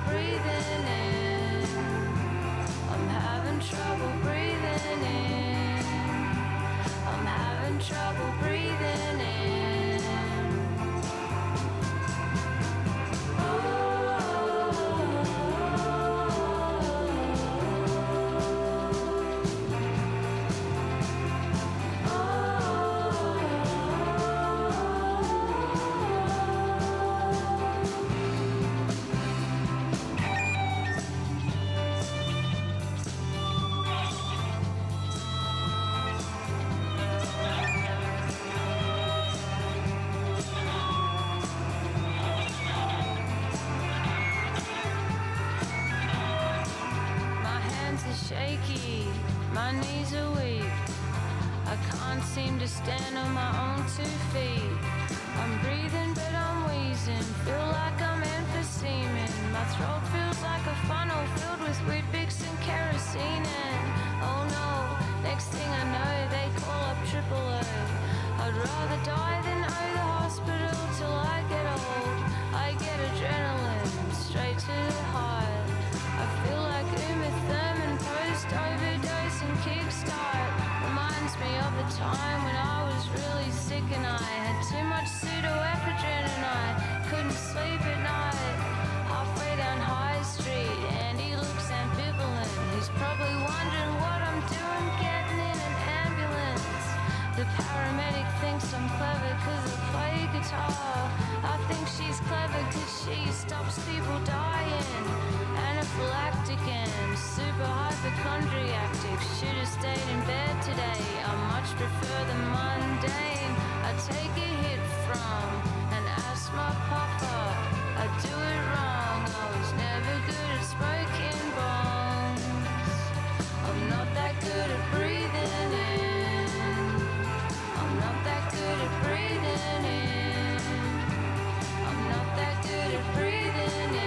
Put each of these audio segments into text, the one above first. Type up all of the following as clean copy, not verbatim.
breathing in. I'm having trouble breathing in. I'm having trouble breathing in. Shaky, my knees are weak. I can't seem to stand on my own 2 feet. I'm breathing but I'm wheezing, feel like I'm emphyseming. My throat feels like a funnel filled with Weet-Bix and kerosene. And oh no, next thing I know they call up AAA. I'd rather die than owe the hospital till I get old. I get adrenaline straight to the heart. I feel like Uma Thurman post-overdose and kickstart. Reminds me of the time when I was really sick and I had too much pseudoephedrine and I couldn't sleep at night. Halfway down High Street and he looks ambivalent. He's probably wondering what I'm doing getting in an ambulance. The paramedic thinks I'm clever cause I play guitar. I think she's clever cause she stops people dying. Anaphylactic and super hypochondriac. Should've stayed in bed today. I much prefer the mundane. I take a hit from an asthma puffer. I do it wrong. I was never good at smoking bongs. I'm not that good at breathing in. I'm not that good at breathing in. I'm not that good at breathing in.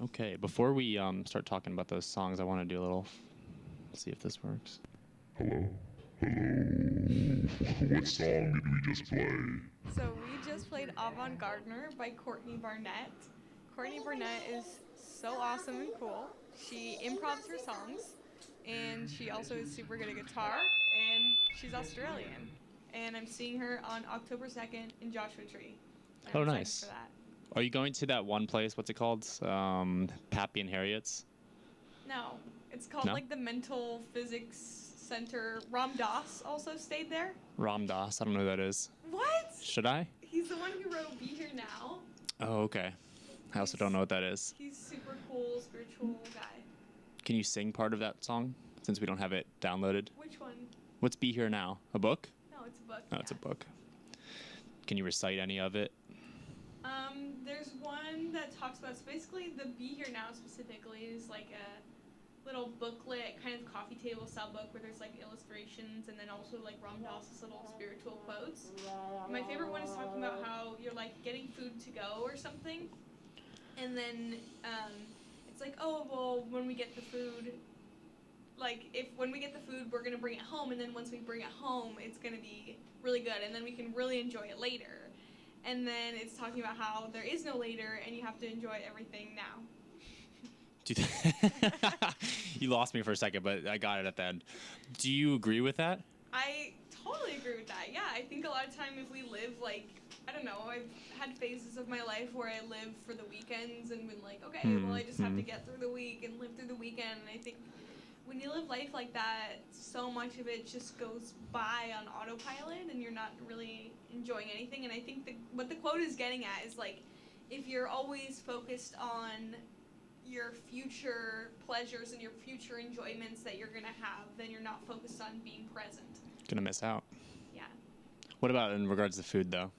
Okay, before we start talking about those songs, I want to do a little, see if this works. Hello? What song did we just play? So we just played Avant Gardener by Courtney Barnett. Courtney Barnett is so awesome and cool. She improvs her songs, and she also is super good at guitar, and she's Australian. And I'm seeing her on October 2nd in Joshua Tree. And Oh, I'm excited nice. for that. Are you going to that one place? What's it called? Pappy and Harriet's? No, it's called No? like the Mental Physics Center. Ram Dass also stayed there. Ram Dass. I don't know who that is. What? Should I? He's the one who wrote Be Here Now. Oh, okay. I also don't know what that is. He's super cool, spiritual guy. Can you sing part of that song since we don't have it downloaded? Which one? What's Be Here Now? A book? No, it's a book. No, it's a book. Can you recite any of it? There's one that talks about, so basically the Be Here Now specifically is like a little booklet, kind of coffee table style book where there's like illustrations and then also like Ram Dass's little spiritual quotes. My favorite one is talking about how you're like getting food to go or something, and then it's like, oh, well, when we get the food, like when we get the food, we're gonna bring it home, and then once we bring it home, it's gonna be really good, and then we can really enjoy it later. And then it's talking about how there is no later, and you have to enjoy everything now. Do you lost me for a second, but I got it at the end. Do you agree with that? I totally agree with that. Yeah, I think a lot of time if we live like, I don't know, I've had phases of my life where I live for the weekends and been like, okay, well, I just have to get through the week and live through the weekend. And I think when you live life like that, so much of it just goes by on autopilot and you're not really enjoying anything. And I think what the quote is getting at is like, if you're always focused on your future pleasures and your future enjoyments that you're going to have, then you're not focused on being present. Gonna miss out. Yeah. What about in regards to food, though?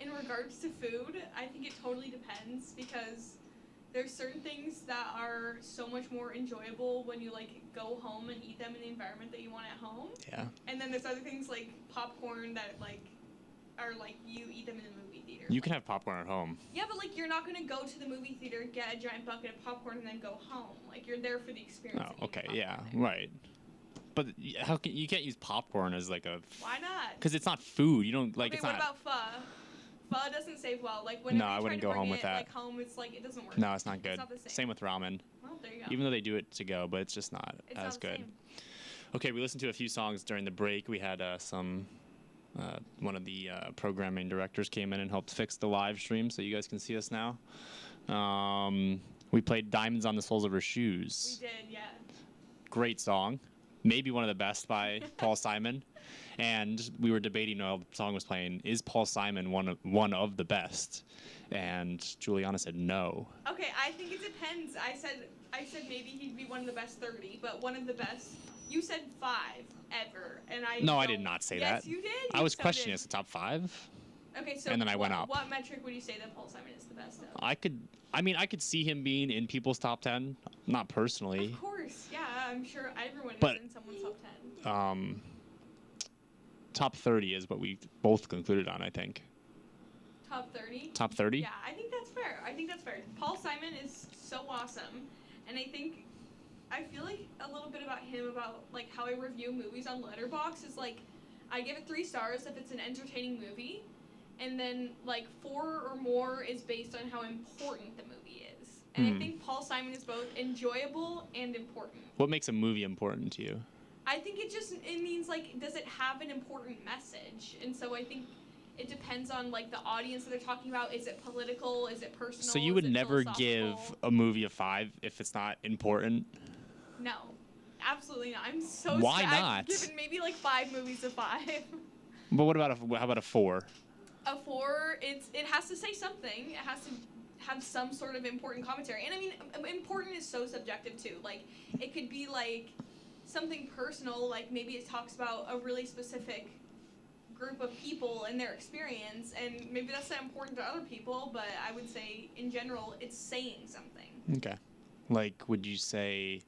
In regards to food, I think it totally depends because there's certain things that are so much more enjoyable when you like go home and eat them in the environment that you want at home. Yeah. And then there's other things like popcorn that like are like you eat them in the movie theater. You can have popcorn at home. Yeah, but like you're not gonna go to the movie theater, get a giant bucket of popcorn, and then go home. Like you're there for the experience. Oh, okay, yeah, right. But how can you can't use popcorn as like a? Why not? Because it's not food. You don't like. Okay, it's what not. about pho? Pho doesn't save well. Like whenever No, I you try wouldn't to go bring home with it, that. like home, it's like it doesn't work. No, it's not good. It's not the same. Same with ramen. Well, there you go. Even though they do it to go, but it's just not It's as not the good. same. Okay, we listened to a few songs during the break. We had some. One of the programming directors came in and helped fix the live stream, so you guys can see us now. We played "Diamonds on the Soles of Her Shoes." We did, yeah. Great song, maybe one of the best by Paul Simon. And we were debating while the song was playing, is Paul Simon one of the best? And Juliana said no. Okay, I think it depends. I said maybe he'd be one of the best 30, but one of the best. You said 5 ever, and I. No, I don't- did not say yes, that. Yes, you did. I You was so questioning did. as the top 5. Okay, so and then I went up. What metric would you say that Paul Simon is the best of? I could see him being in people's top 10, not personally. Of course, yeah. I'm sure everyone But- is in someone's top 10. Top 30 is what we both concluded on, I think. Top 30. Top 30? Yeah, I think that's fair. Paul Simon is so awesome, and I feel like a little bit about him, about like how I review movies on Letterboxd is like, I give it 3 stars if it's an entertaining movie, and then like 4 or more is based on how important the movie is. And I think Paul Simon is both enjoyable and important. What makes a movie important to you? I think it means like, does it have an important message? And so I think it depends on like the audience that they're talking about. Is it political? Is it personal? So you Is would it never give philosophical? a movie a 5 if it's not important? No, absolutely not. I'm so Why sad. not? I've given maybe like 5 movies a 5. But what about how about a 4? A 4, it has to say something. It has to have some sort of important commentary. And I mean, important is so subjective too. Like, it could be like something personal, like maybe it talks about a really specific group of people and their experience, and maybe that's not important to other people, but I would say in general it's saying something. Okay. Like, would you say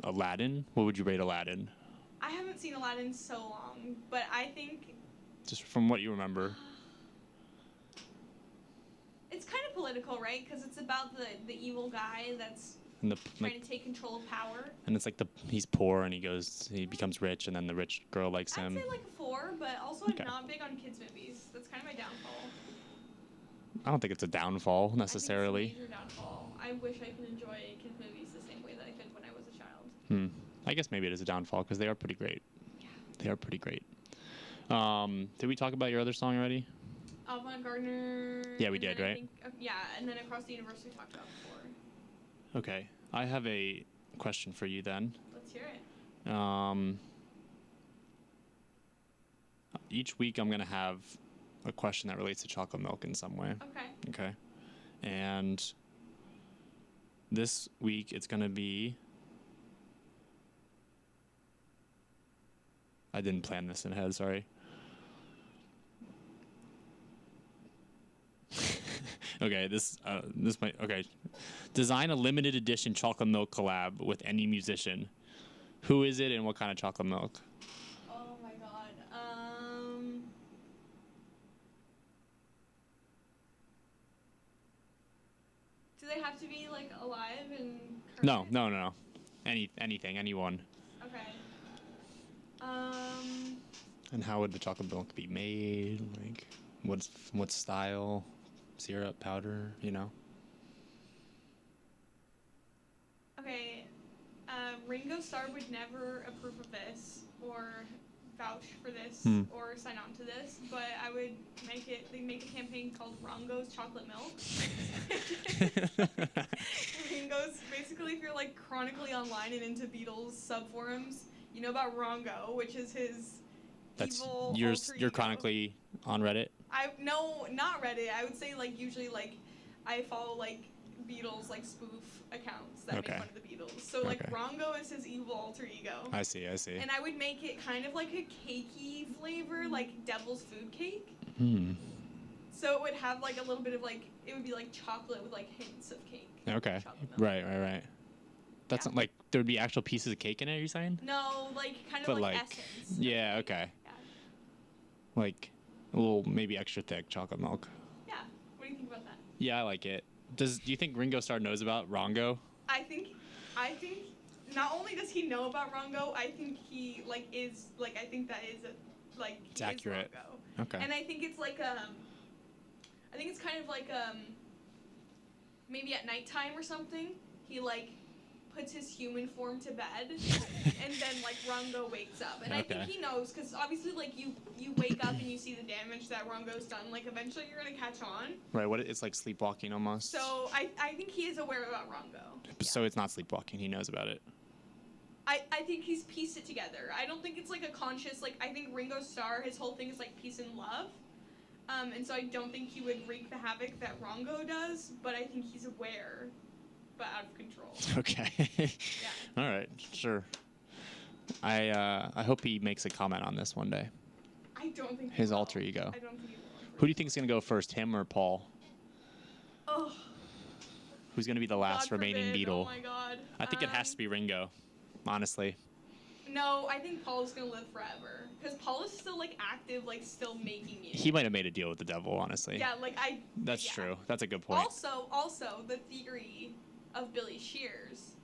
Aladdin? What would you rate Aladdin? I haven't seen Aladdin so long, but I think Just from what you remember. it's kind of political, right? Because it's about the evil guy that's And trying to take control of power. and it's like he's poor and he becomes rich, and then the rich girl likes I'd him. say like a 4, but also Okay. I'm not big on kids movies. That's kind of my downfall. I don't think it's a downfall necessarily. I think it's a major downfall. I wish I could enjoy kids movies the same way that I could when I was a child. I guess maybe it is a downfall because they are pretty great. Yeah. They are pretty great. Did we talk about your other song already? Avant Gardner. Yeah, we and did, then I right? think, yeah, and then Across the Universe we talked about before. Okay. I have a question for you then. Let's hear it. Each week I'm going to have a question that relates to chocolate milk in some way. Okay. Okay. And this week it's going to be. I didn't plan this in ahead, sorry. Okay, this might okay. Design a limited edition chocolate milk collab with any musician. Who is it and what kind of chocolate milk? Oh my god. Do they have to be like alive and current? No. Anything, anyone. Okay. And how would the chocolate milk be made? Like, what style? Syrup, powder, you know? Okay, Ringo Starr would never approve of this or vouch for this or sign on to this, but I would make a campaign called Rongo's Chocolate Milk. Ringo's, basically, if you're like chronically online and into Beatles subforums, you know about Rongo, which is his evil alter ego. You're chronically on Reddit? No, not Reddit. I would say like usually like I follow like Beatles like spoof accounts that make fun of the Beatles. So like Rongo is his evil alter ego. I see. And I would make it kind of like a cakey flavor, like devil's food cake. So it would have like a little bit of like, it would be like chocolate with like hints of cake. Okay. Right. That's not like, there would be actual pieces of cake in it, you're saying? No, like kind of like essence. Yeah, okay. Yeah. Like a little maybe extra thick chocolate milk. Yeah. What do you think about that? Yeah, I like it. Do you think Ringo Starr knows about Rongo? I think not only does he know about Rongo, I think he like is like, I think that is a, like it's accurate. Rongo. Okay. And I think it's like I think it's kind of like maybe at nighttime or something, he like puts his human form to bed and then like Rongo wakes up. And I think he knows, because obviously like you wake up and you see the damage that Rongo's done, like eventually you're gonna catch on. Right, it's like sleepwalking almost. So I think he is aware about Rongo. So it's not sleepwalking, he knows about it. I think he's pieced it together. I don't think it's like a conscious, like I think Ringo Starr, his whole thing is like peace and love. And so I don't think he would wreak the havoc that Rongo does, but I think he's aware, but out of control. Okay. Yeah. All right, sure. I hope he makes a comment on this one day. I don't think his alter ego. I don't think he will. Who do you think is going to go first, him or Paul? Oh. Who's going to be the last remaining Beatle? Oh my God. I think it has to be Ringo, honestly. No, I think Paul is going to live forever. Because Paul is still, like, active, like, still making music. He might have made a deal with the devil, honestly. Yeah, like, That's true. That's a good point. Also, the theory of Billy Shears.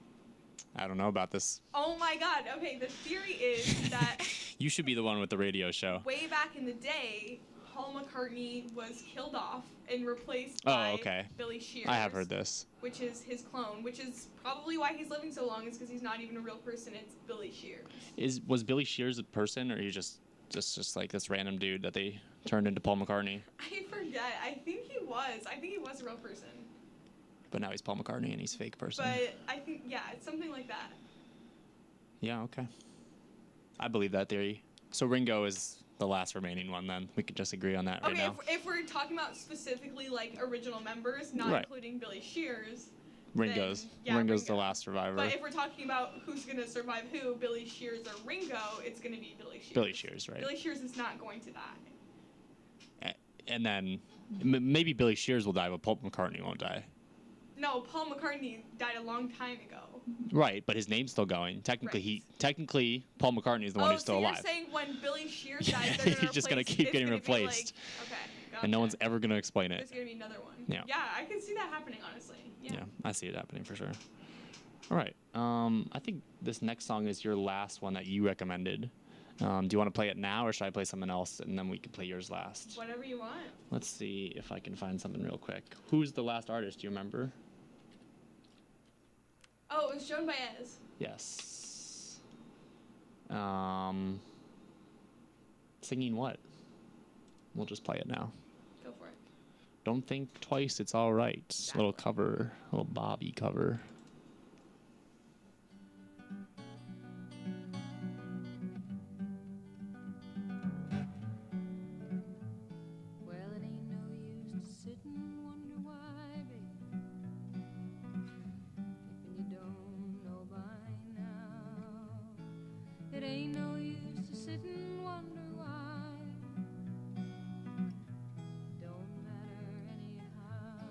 I don't know about this. Oh my God. Okay, the theory is that... You should be the one with the radio show. Way back in the day, Paul McCartney was killed off and replaced by Billy Shears. I have heard this. Which is his clone, which is probably why he's living so long, is because he's not even a real person. It's Billy Shears. Was Billy Shears a person, or he just like this random dude that they turned into Paul McCartney? I forget. I think he was a real person. But now he's Paul McCartney and he's a fake person. But I think, it's something like that. Yeah, okay. I believe that theory. So Ringo is the last remaining one, then. We could just agree on that right now. Okay, if we're talking about specifically, like, original members, not including Billy Shears... Ringo's the last survivor. But if we're talking about who's going to survive who, Billy Shears or Ringo, it's going to be Billy Shears. Billy Shears, right. Billy Shears is not going to die. And then maybe Billy Shears will die, but Paul McCartney won't die. No, Paul McCartney died a long time ago. Right, but his name's still going. Technically, Paul McCartney is the one who's still alive. Oh, so you're saying when Billy Shears dies, they're he's just going to keep getting replaced. Okay, gotcha. And no one's ever going to explain it. There's going to be another one. Yeah. Yeah, I can see that happening, honestly. Yeah, I see it happening for sure. All right. I think this next song is your last one that you recommended. Do you want to play it now, or should I play something else, and then we can play yours last? Whatever you want. Let's see if I can find something real quick. Who's the last artist? Do you remember? Oh, it was Joan Baez. Yes. Singing what? We'll just play it now. Go for it. Don't think twice, it's all right. Exactly. Little cover, little Bobby cover. Well, it ain't no use to sit and wonder why, baby. If you don't know by now, it ain't no use to sit and wonder why. Don't matter anyhow.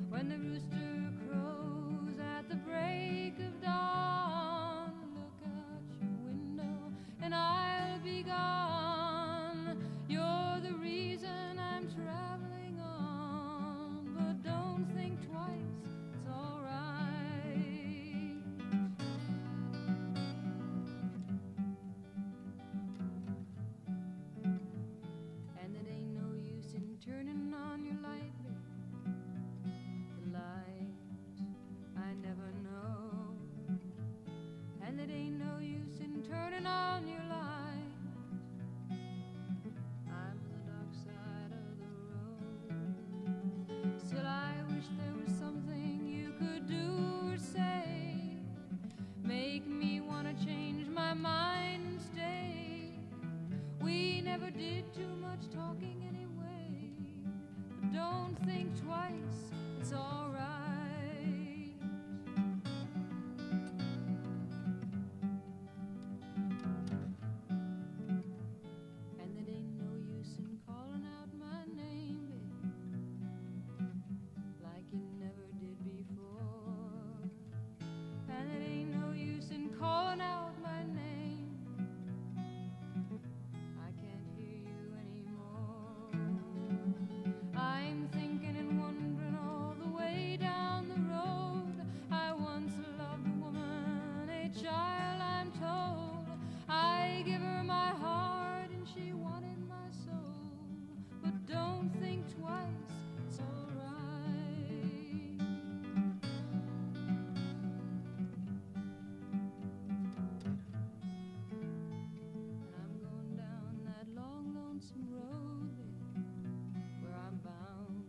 When the rooster crows at the break of dawn, look out your window and I'll be gone. You're the reason I'm traveling on, but don't think twice, it's all right. on your light. I'm on the dark side of the road. Still, I wish there was something you could do or say. Make me wanna change my mind and stay. We never did too much talking anyway. But don't think twice, it's alright. And it ain't no use in calling out my name, babe, like you never did before. And it ain't no use in calling out my name. I can't hear you anymore. I'm thinking and wondering all the way down the road. I once loved a woman, a child I'm told. I give her my heart and she wanted my soul. But don't think twice, it's alright. And I'm going down that long, lonesome road, babe, where I'm bound,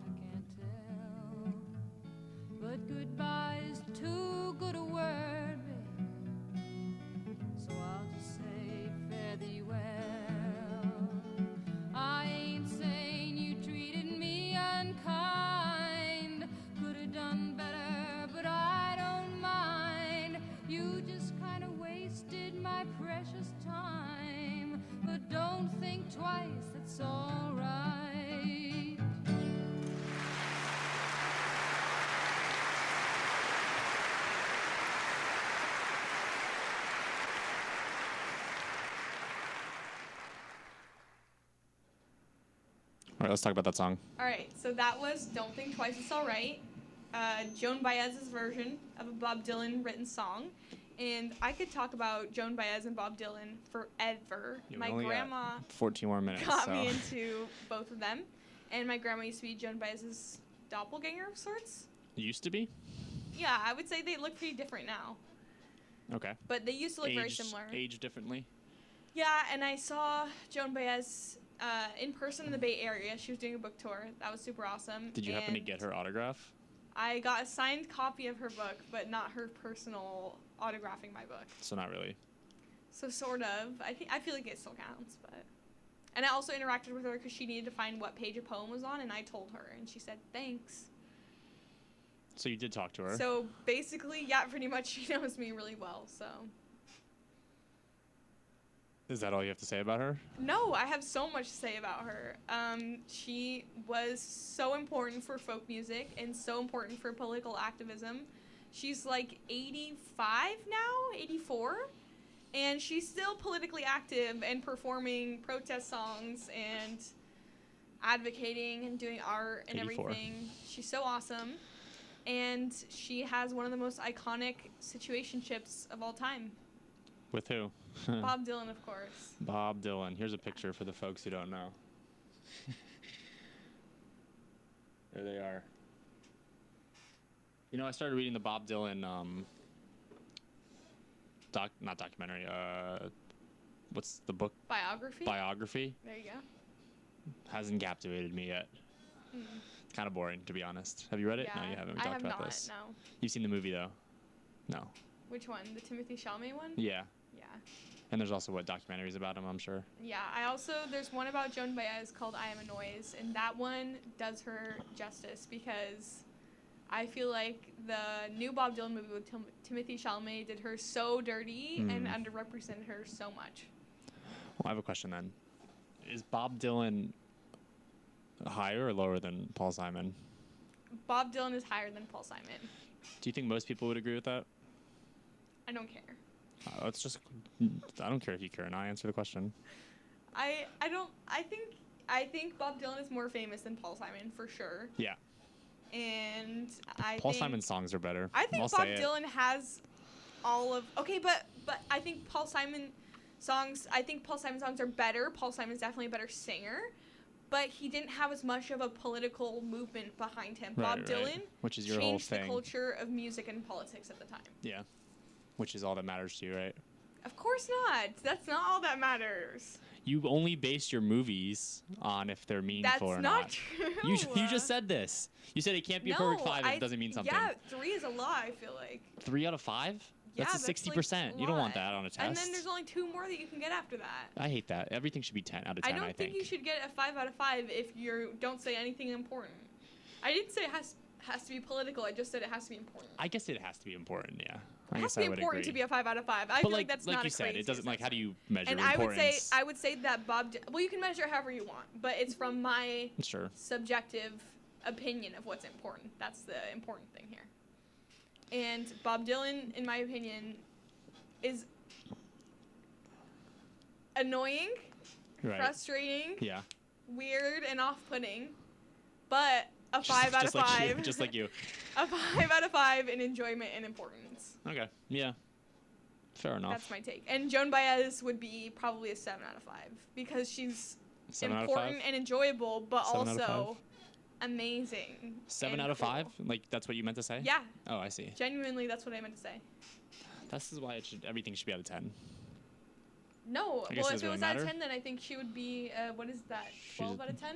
I can't tell. But goodbye is too good a word, babe, so I'll just say fare thee well. I ain't saying you treated me unkind, could have done better, but I don't mind. You just kind of wasted my precious time, but don't think twice, that's all right. All right, let's talk about that song. Alright, so that was Don't Think Twice, It's Alright, Joan Baez's version of a Bob Dylan written song. And I could talk about Joan Baez and Bob Dylan forever. Yeah, we My only got grandma 14 more minutes. got so. me into both of them. And my grandma used to be Joan Baez's doppelganger of sorts. Used to be? Yeah, I would say they look pretty different now. Okay. But they used to look very Aged- similar. Aged differently? Yeah, and I saw Joan Baez in person in the Bay Area. She was doing a book tour. That was super awesome. Did you happen to And get her autograph? I got a signed copy of her book, but not her personal autographing my book. So not really. So sort of. I feel like it still counts, but. And I also interacted with her because she needed to find what page a poem was on, and I told her, and she said thanks. So you did talk to her? So basically, yeah, pretty much she knows me really well. So. Is that all you have to say about her? No, I have so much to say about her. She was so important for folk music and so important for political activism. She's like 85 now, 84, and she's still politically active and performing protest songs and advocating and doing art and 84. everything. She's so awesome, and she has one of the most iconic situationships of all time. With who? Bob Dylan, of course. Bob Dylan. Here's a picture for the folks who don't know. There they are. You know, I started reading the Bob Dylan not documentary, what's the book? Biography? Biography. There you go. Hasn't captivated me yet. Mm. Kind of boring, to be honest. Have you read it? Yeah, No, you haven't. We I talked have about not, this. no. You've seen the movie, though? No. Which one? The Timothy Chalamet one? Yeah. Yeah. And there's also, documentaries about him, I'm sure. Yeah, there's one about Joan Baez called I Am a Noise, and that one does her justice because I feel like the new Bob Dylan movie with Timothy Chalamet did her so dirty and underrepresented her so much. Well, I have a question then. Is Bob Dylan higher or lower than Paul Simon? Bob Dylan is higher than Paul Simon. Do you think most people would agree with that? I don't care. Let's just. I don't care if you care or not. Answer the question. I think Bob Dylan is more famous than Paul Simon for sure. Yeah. And Paul Simon's songs are better. I think I'll Bob say it. Dylan has all of but I think Paul Simon songs are better. Paul Simon's definitely a better singer, but he didn't have as much of a political movement behind him. Bob Dylan, which is your whole changed the thing. culture of music and politics at the time. Yeah. Which is all that matters to you, right? Of course not. That's not all that matters. You only base your movies on if they're meaningful That's or not not. true. You just said this. You said it can't be a perfect 5 if it doesn't mean something. Yeah, 3 is a lot, I feel like. 3 out of 5? Yeah, That's a 60%. You don't want that on a test. And then there's only 2 more that you can get after that. I hate that. Everything should be 10 out of 10, I don't think you should get a 5 out of 5 if you don't say anything important. I didn't say it has to be political. I just said it has to be important. I guess it has to be important, yeah. It has to be important to be a 5 out of 5. I feel like that's not a you said, crazy it doesn't like how do you measure and importance? I would say that well, you can measure it however you want, but it's from my Sure. subjective opinion of what's important. That's the important thing here. And Bob Dylan, in my opinion, is annoying, Right. frustrating, Yeah. weird, and off-putting, but a 5 out of 5. Just like you. A 5 out of 5 in enjoyment and importance. Okay. Yeah. Fair enough. That's my take. And Joan Baez would be probably a 7 out of 5 because she's 7 out of important 5? and enjoyable, but 7 out of also amazing. 7 and out of 5? cool. Like that's what you meant to say? Yeah. Oh, I see. Genuinely, that's what I meant to say. This is why everything should be out of 10. No, I guess well, it if it doesn't was really out of matter. 10, then I think she would be, what is that, 12 out of 10?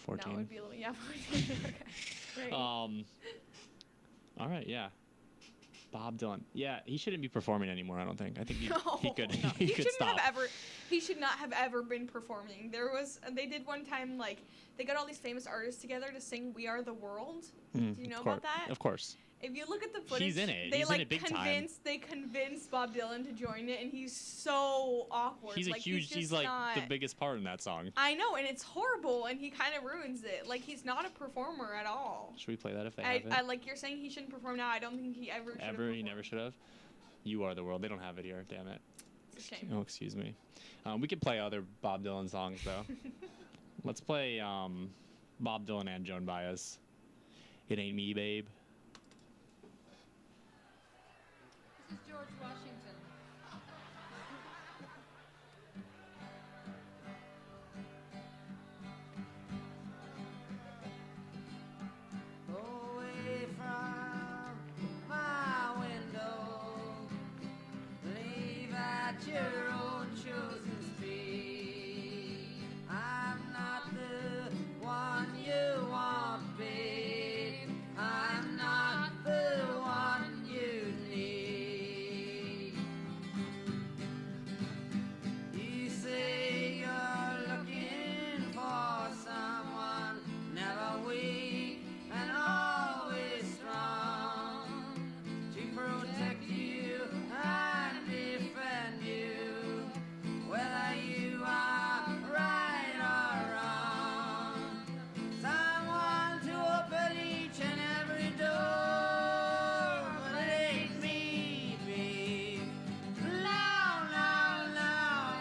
14. No, it would be a little, yeah, 14. Okay. Right. All right, yeah. Bob Dylan. Yeah, he shouldn't be performing anymore, I don't think. I think he could No, he could stop. He should not have ever been performing. They did one time, like, they got all these famous artists together to sing We Are the World. Do you know about that? Of course. If you look at the footage, He's in it. They He's in it big time. They convinced Bob Dylan to join it, and he's so awkward. He's he's like the biggest part in that song. I know, and it's horrible, and he kind of ruins it. Like, he's not a performer at all. Should we play that if they have it? Like you're saying he shouldn't perform now. I don't think he ever should have. He never should have. You Are the World. They don't have it here. Damn it. It's a shame. Oh, excuse me. We could play other Bob Dylan songs though. Let's play Bob Dylan and Joan Baez. It Ain't Me, Babe. This is George Washington. Away from my window, leave at your own chosen speed. I'm not the one you want, babe. I'm not the one you need. You say you're looking for someone never weak and always strong to protect you and defend you, whether you are right or wrong. Someone to open each and every door, but it ain't me, babe. No, no, no,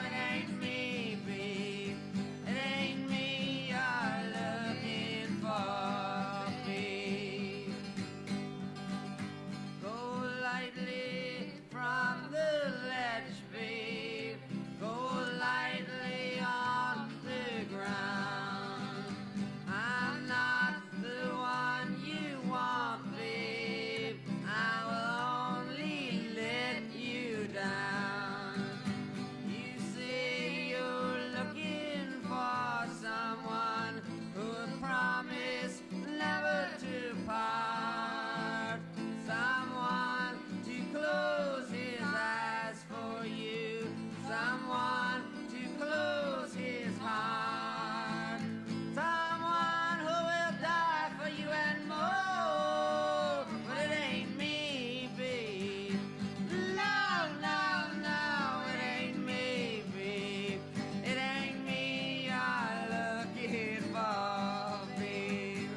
it ain't me, babe. It ain't me you're looking for, babe. Go lightly from the ledge, babe. Go lightly on the ground. I'm not the one you want, babe. I will only let you down. You say you're looking for someone who promised never to part. Someone to close his eyes for you. Someone to close his heart. Someone who will die for you and more. But it ain't me, babe. No, no, no, it ain't me, babe. It ain't me you're looking for, babe.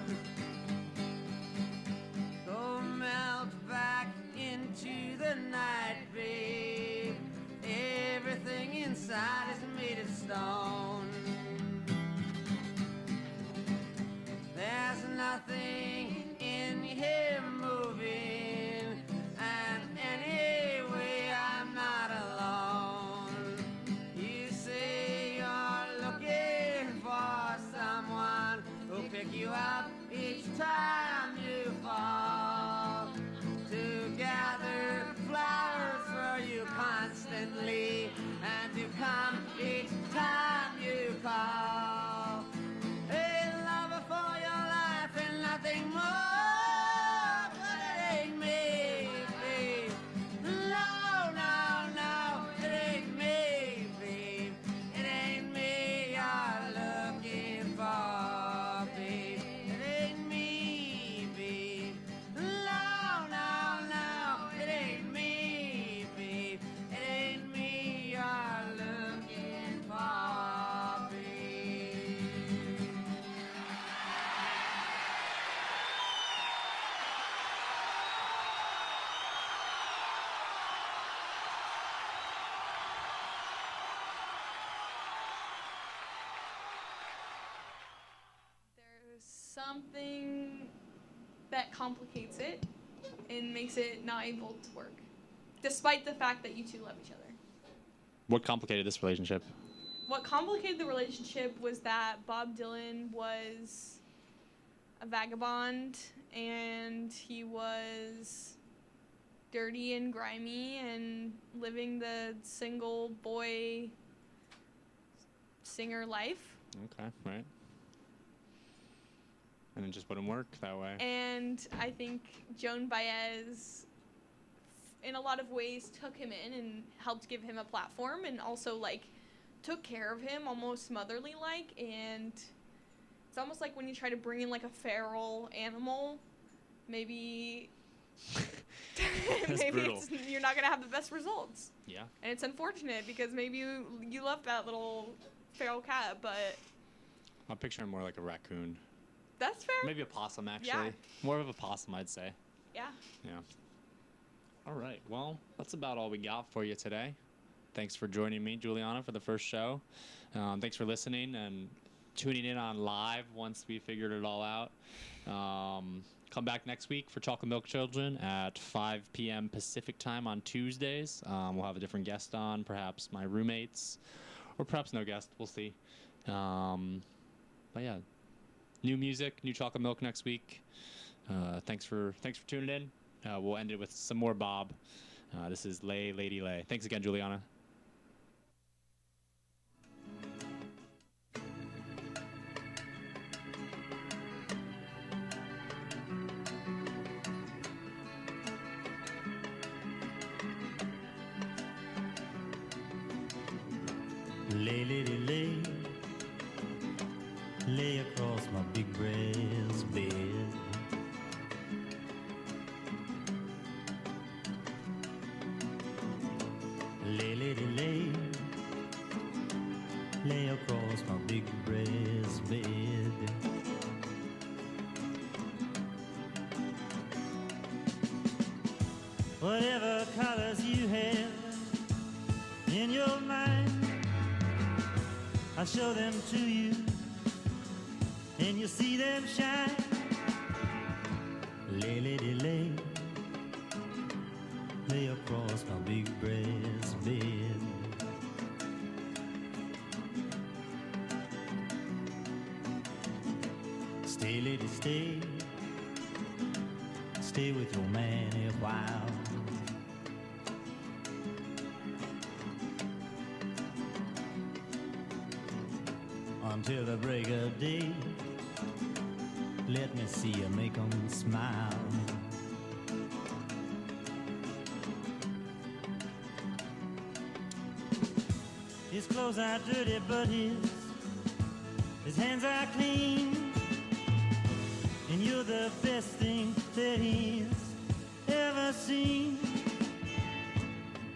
Go melt back into the night, babe. Everything inside is made of stone. There's nothing in here moving, and anyway, I'm not alone. You say you're looking for someone who'll pick you up each time you fall, to gather flowers for you constantly. something that complicates it and makes it not able to work, despite the fact that you two love each other. What complicated this relationship? What complicated the relationship was that Bob Dylan was a vagabond, and he was dirty and grimy and living the single boy singer life. Okay, right. And it just wouldn't work that way. And I think Joan Baez, in a lot of ways, took him in and helped give him a platform, and also like took care of him almost motherly like. And it's almost like when you try to bring in like a feral animal, maybe you're not gonna have the best results. Yeah. And it's unfortunate because maybe you love that little feral cat, but I'm picturing more like a raccoon. that's fair. Maybe a possum, actually. Yeah. More of a possum, I'd say. Yeah. Yeah. All right. Well, that's about all we got for you today. Thanks for joining me, Juliana, for the first show. Thanks for listening and tuning in on live once we figured it all out. Come back next week for Chocolate Milk Children at 5 p.m. Pacific time on Tuesdays. We'll have a different guest on, perhaps my roommates, or perhaps no guest. We'll see. But yeah, new music, new Chocolate Milk next week. Thanks for tuning in. We'll end it with some more Bob. This is Lay Lady Lay. Thanks again, Juliana. Lay, lady, lay, lay across my big brass bed. Lay, lady, lay, lay across my big brass bed. Whatever colors you have in your mind, I'll show them to you, and you'll see them shine. Lay, lady, lay, lay across my big brass bed. Stay, lady, stay, stay with your man a while. Until the break of day, let me see you make 'em smile. His clothes are dirty, but his hands are clean, and you're the best thing that he's ever seen.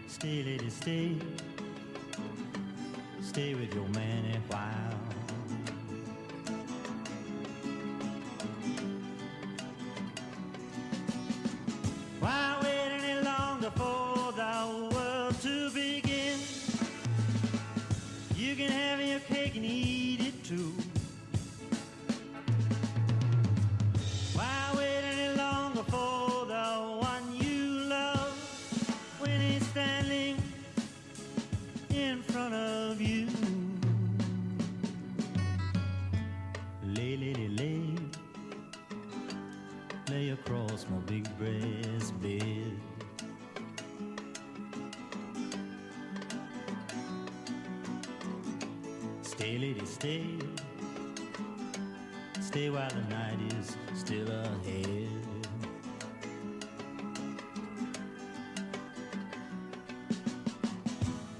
Stay, lady, stay, stay with your man a while. Why wait any longer for the world to begin? You can have your cake and eat it too. Why wait any longer for the one you love when he's standing in front of you? Lay, lady, lay, lay across my big brass bed. Stay, lady, stay, stay while the night is still ahead.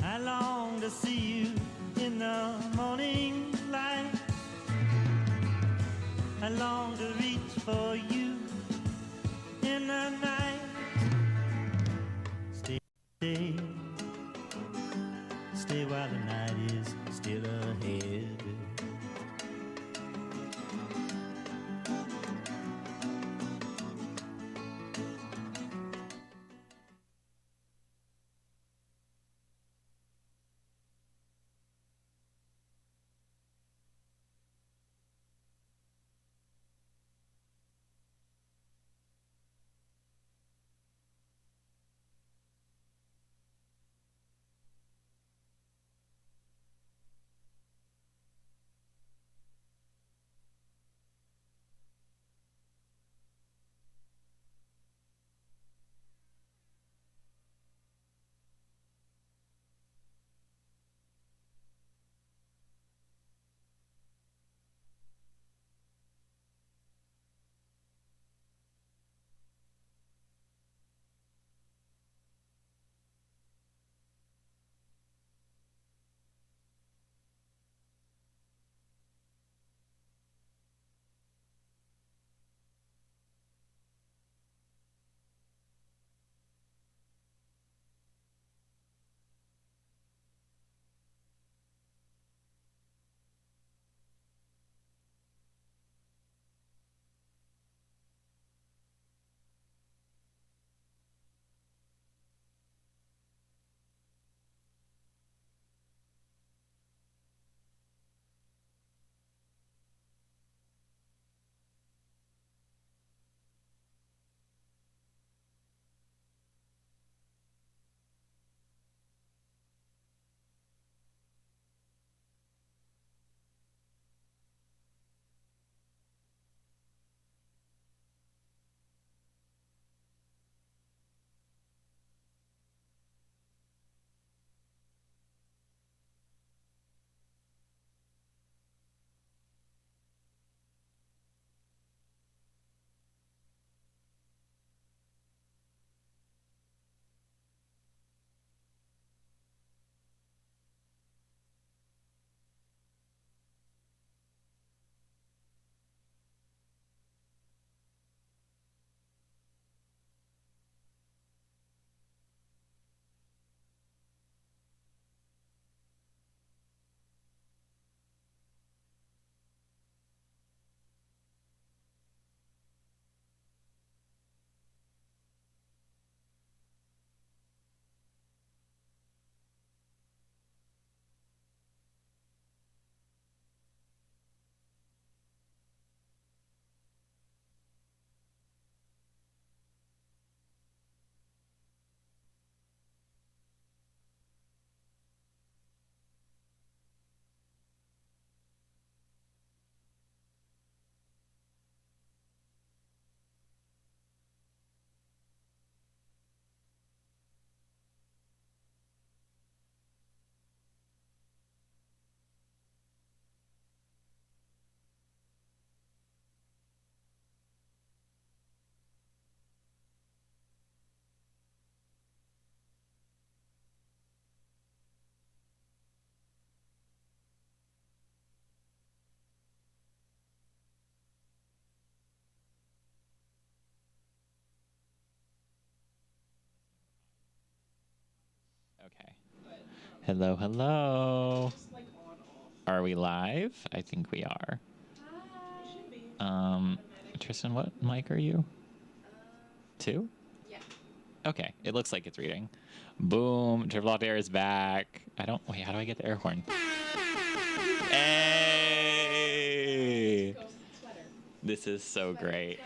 I long to see you in the morning light. I long to reach for you in the night. Stay, stay, stay while the night is still ahead. Hello, hello. Just like on off. Are we live? I think we are. Should be. Tristan, what mic are you? 2? Yeah. Okay, it looks like it's reading. Boom, Triple Off Air is back. Wait, how do I get the air horn? Hey! Go sweater. This is so great.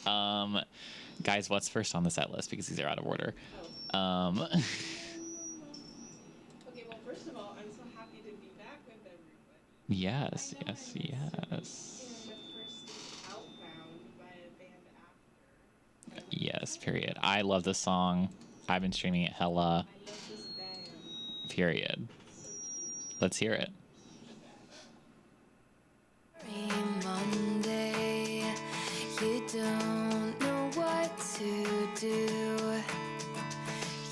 Sweater. Guys, what's first on the set list? Because these are out of order. Okay, well, first of all, I'm so happy to be back with everybody. Yes, I know yes, I'm yes. the first Outbound by a band after. Yes, period. I love this song. I've been streaming it hella. I love this band. Period. So cute. Let's hear it. Monday, you don't know what to do.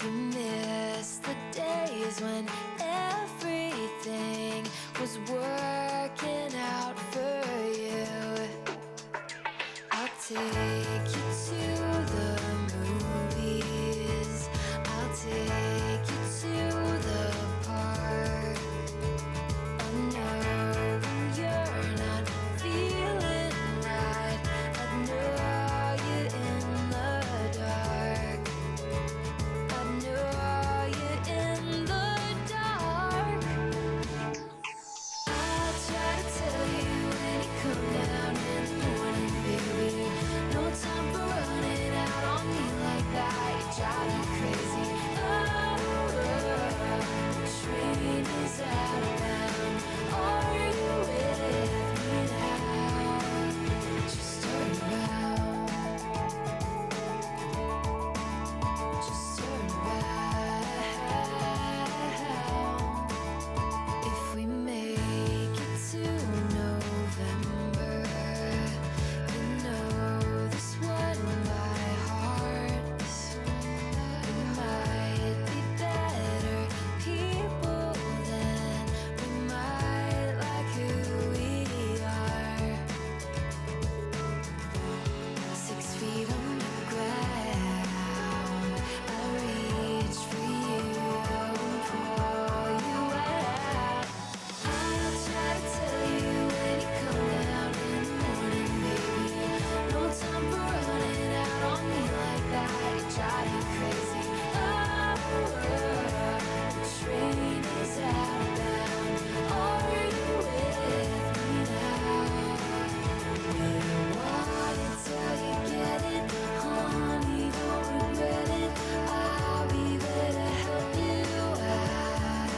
You miss the days when everything was working out for you. I'll take you to the movies. I'll take you to the park. I know when you're not feeling right. I know you're in the dark. I know you're in the dark. I'll try to tell you when you come down in the morning, baby. No time for running out on me like that. You drive me crazy. Oh, the train is out of bound. Are you with me now? Just turn around. Just turn around. If we make it to November, you know this one by heart. We might be better people then. We might like who we are. 6 feet underground, I reach for you and pull you out. I'll try to tell you when you come down in the morning, baby. No time for running out on me like that. You drive me crazy. Oh, the train is outbound. Are you with me now? Want it till you get it, honey, don't regret it. I'll be there to help you out.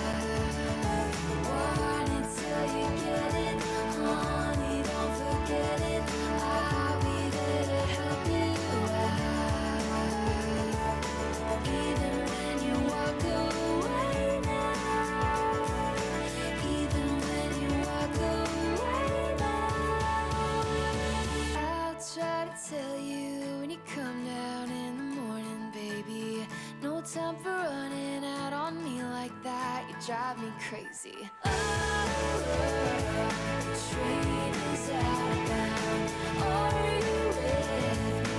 Want it till you get it, honey, don't forget it. I'll be there to help you out. Even when you walk away now, even when you walk away now, I'll try to tell you when you come down in the morning, baby. No time for running out on me like that. You drive me crazy. Oh, the train is outbound. Are you with me